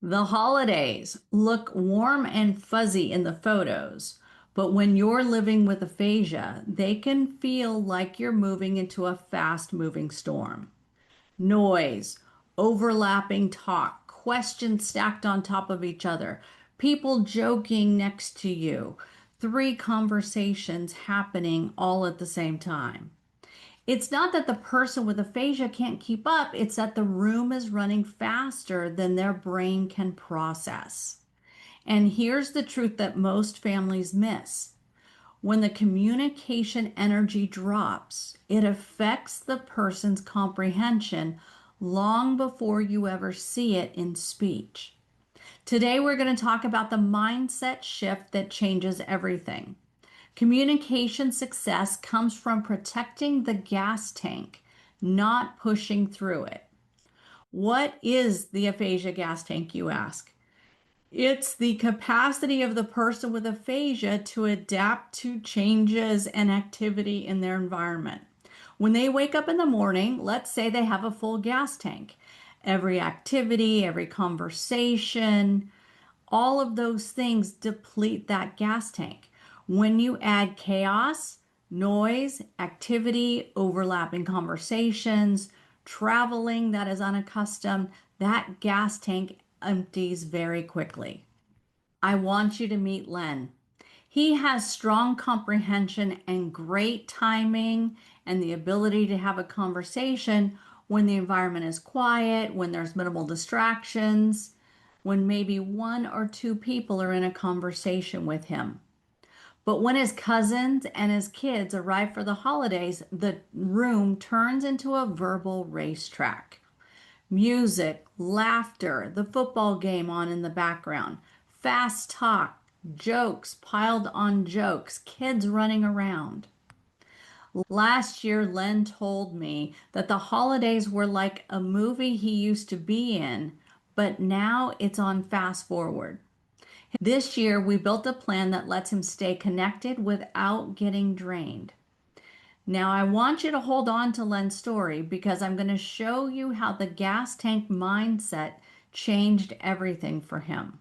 The holidays look warm and fuzzy in the photos, but when you're living with aphasia, they can feel like you're moving into a fast moving storm. Noise, overlapping talk, questions stacked on top of each other, people joking next to you, three conversations happening all at the same time. It's not that the person with aphasia can't keep up, it's that the room is running faster than their brain can process. And here's the truth that most families miss. When the communication energy drops, it affects the person's comprehension long before you ever see it in speech. Today, we're going to talk about the mindset shift that changes everything. Communication success comes from protecting the gas tank, not pushing through it. What is the aphasia gas tank, you ask? It's the capacity of the person with aphasia to adapt to changes and activity in their environment. When they wake up in the morning, let's say they have a full gas tank. Every activity, every conversation, all of those things deplete that gas tank. When you add chaos, noise, activity, overlapping conversations, traveling that is unaccustomed, that gas tank empties very quickly. I want you to meet Len. He has strong comprehension and great timing and the ability to have a conversation when the environment is quiet, when there's minimal distractions, when maybe one or two people are in a conversation with him. But when his cousins and his kids arrive for the holidays, the room turns into a verbal racetrack. Music, laughter, the football game on in the background, fast talk, jokes piled on jokes, kids running around. Last year, Len told me that the holidays were like a movie he used to be in, but now it's on fast forward. This year, we built a plan that lets him stay connected without getting drained. Now, I want you to hold on to Len's story because I'm going to show you how the gas tank mindset changed everything for him.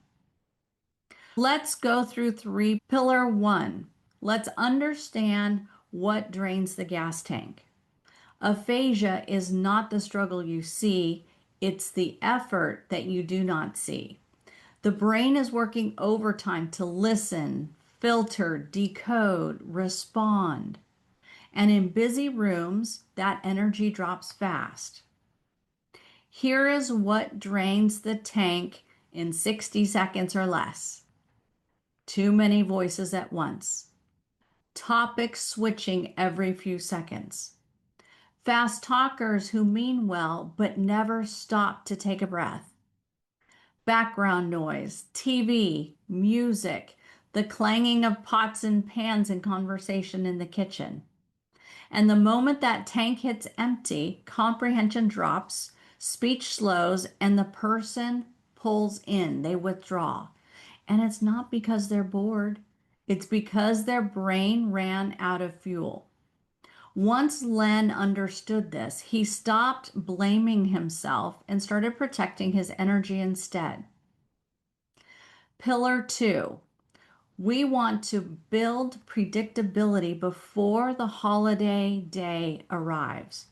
Let's go through three. Pillar one, let's understand what drains the gas tank. Aphasia is not the struggle you see, it's the effort that you do not see. The brain is working overtime to listen, filter, decode, respond. And in busy rooms, that energy drops fast. Here is what drains the tank in 60 seconds or less. Too many voices at once. Topic switching every few seconds. Fast talkers who mean well but never stop to take a breath. Background noise, TV, music, the clanging of pots and pans in conversation in the kitchen. And the moment that tank hits empty, comprehension drops, speech slows, and the person pulls in. They withdraw. And it's not because they're bored, it's because their brain ran out of fuel. Once Len understood this, he stopped blaming himself and started protecting his energy instead. Pillar two, we want to build predictability before the holiday day arrives.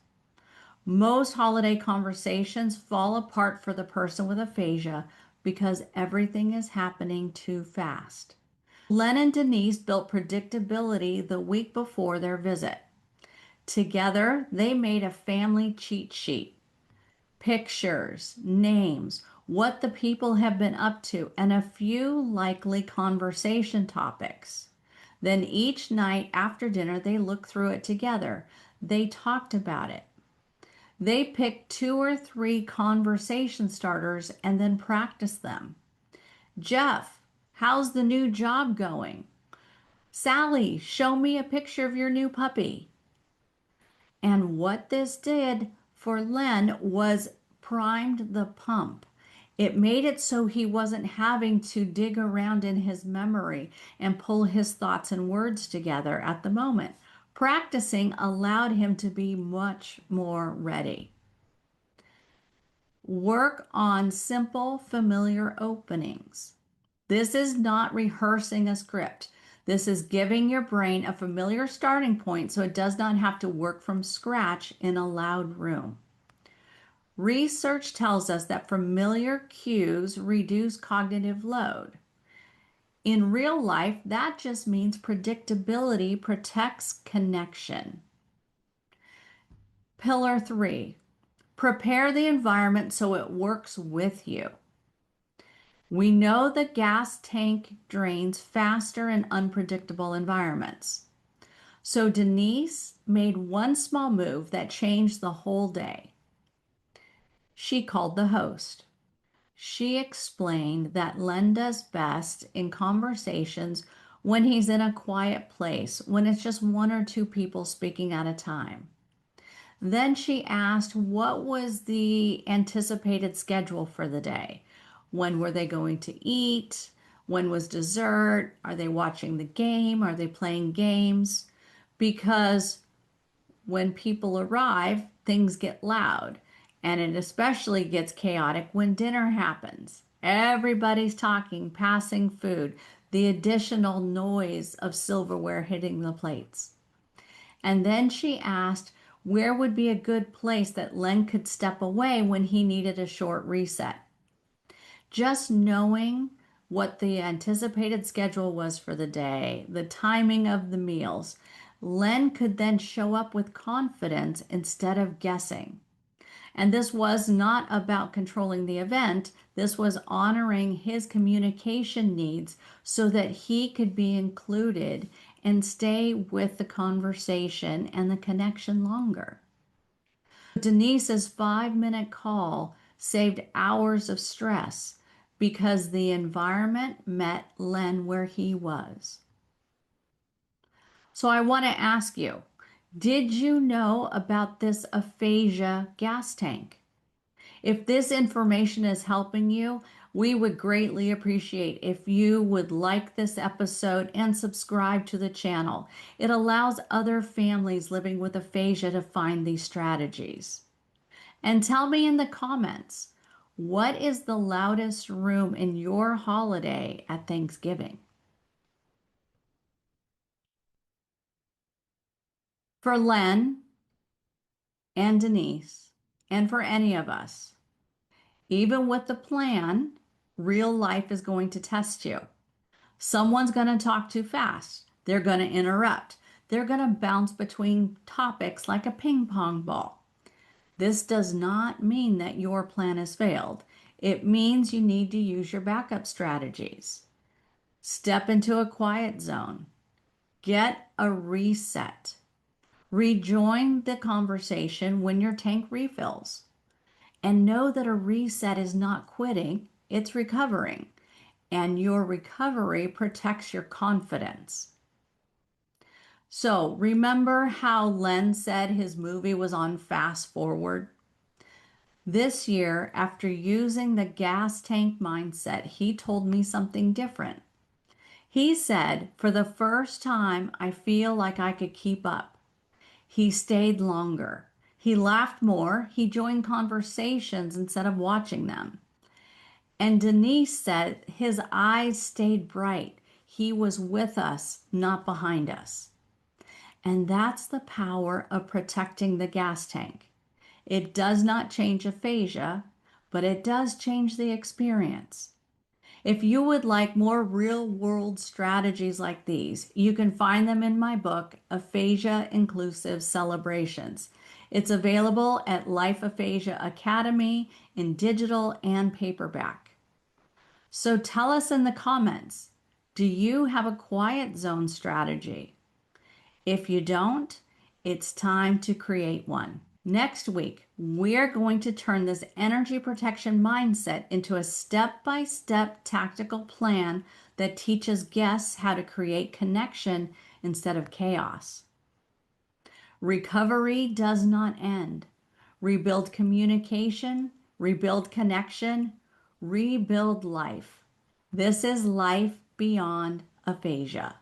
Most holiday conversations fall apart for the person with aphasia because everything is happening too fast. Len and Denise built predictability the week before their visit. Together, they made a family cheat sheet. Pictures, names, what the people have been up to, and a few likely conversation topics. Then each night after dinner, they looked through it together. They talked about it. They picked two or three conversation starters and then practiced them. Jeff, how's the new job going? Sally, show me a picture of your new puppy. And what this did for Len was primed the pump. It made it so he wasn't having to dig around in his memory and pull his thoughts and words together at the moment. Practicing allowed him to be much more ready. Work on simple, familiar openings. This is not rehearsing a script. This is giving your brain a familiar starting point so it does not have to work from scratch in a loud room. Research tells us that familiar cues reduce cognitive load. In real life, that just means predictability protects connection. Pillar 3, prepare the environment so it works with you. We know the gas tank drains faster in unpredictable environments. So Denise made one small move that changed the whole day. She called the host. She explained that Len does best in conversations when he's in a quiet place, when it's just one or two people speaking at a time. Then she asked what was the anticipated schedule for the day. When were they going to eat? When was dessert? Are they watching the game? Are they playing games? Because when people arrive, things get loud. And it especially gets chaotic when dinner happens. Everybody's talking, passing food, the additional noise of silverware hitting the plates. And then she asked where would be a good place that Len could step away when he needed a short reset. Just knowing what the anticipated schedule was for the day, the timing of the meals, Len could then show up with confidence instead of guessing. And this was not about controlling the event. This was honoring his communication needs so that he could be included and stay with the conversation and the connection longer. Denise's 5-minute call saved hours of stress because the environment met Len where he was. So I want to ask you, did you know about this aphasia gas tank? If this information is helping you, we would greatly appreciate if you would like this episode and subscribe to the channel. It allows other families living with aphasia to find these strategies. And tell me in the comments, what is the loudest room in your holiday at Thanksgiving? For Len and Denise, and for any of us, even with the plan, real life is going to test you. Someone's going to talk too fast. They're going to interrupt. They're going to bounce between topics like a ping pong ball. This does not mean that your plan has failed. It means you need to use your backup strategies. Step into a quiet zone. Get a reset. Rejoin the conversation when your tank refills. And know that a reset is not quitting, it's recovering. And your recovery protects your confidence. So remember how Len said his movie was on fast forward? This year, after using the gas tank mindset, he told me something different. He said, for the first time, I feel like I could keep up. He stayed longer. He laughed more. He joined conversations instead of watching them. And Denise said his eyes stayed bright. He was with us, not behind us. And that's the power of protecting the gas tank. It does not change aphasia, but it does change the experience. If you would like more real-world strategies like these, you can find them in my book, Aphasia Inclusive Celebrations. It's available at Life Aphasia Academy in digital and paperback. So tell us in the comments, do you have a quiet zone strategy? If you don't, it's time to create one. Next week, we're going to turn this energy protection mindset into a step-by-step tactical plan that teaches guests how to create connection instead of chaos. Recovery does not end. Rebuild communication, rebuild connection, rebuild life. This is Life Beyond Aphasia.